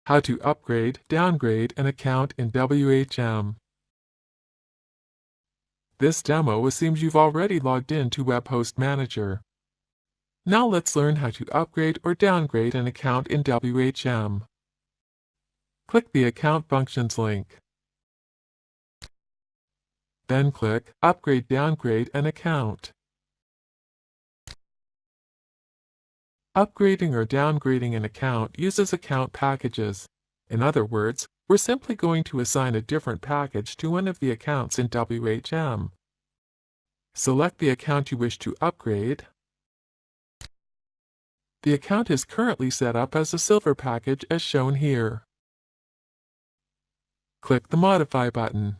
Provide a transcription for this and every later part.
How to upgrade, downgrade an account in WHM. This demo assumes you've already logged in to WebHost Manager. Now let's learn how to upgrade or downgrade an account in WHM. Click the Account Functions link. Then click Upgrade Downgrade an account. Upgrading or downgrading an account uses account packages. In other words, we're simply going to assign a different package to one of the accounts in WHM. Select the account you wish to upgrade. The account is currently set up as a Silver package as shown here. Click the Modify button.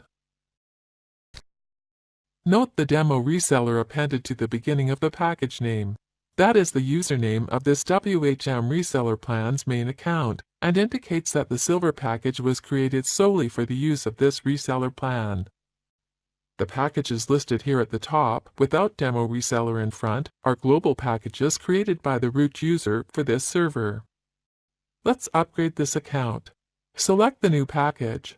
Note the demo reseller appended to the beginning of the package name. That is the username of this WHM reseller plan's main account, and indicates that the Silver package was created solely for the use of this reseller plan. The packages listed here at the top, without demo reseller in front, are global packages created by the root user for this server. Let's upgrade this account. Select the new package.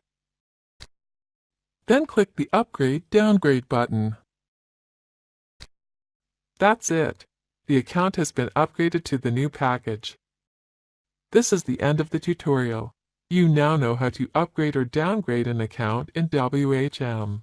Then click the Upgrade Downgrade button. That's it. The account has been upgraded to the new package. This is the end of the tutorial. You now know how to upgrade or downgrade an account in WHM.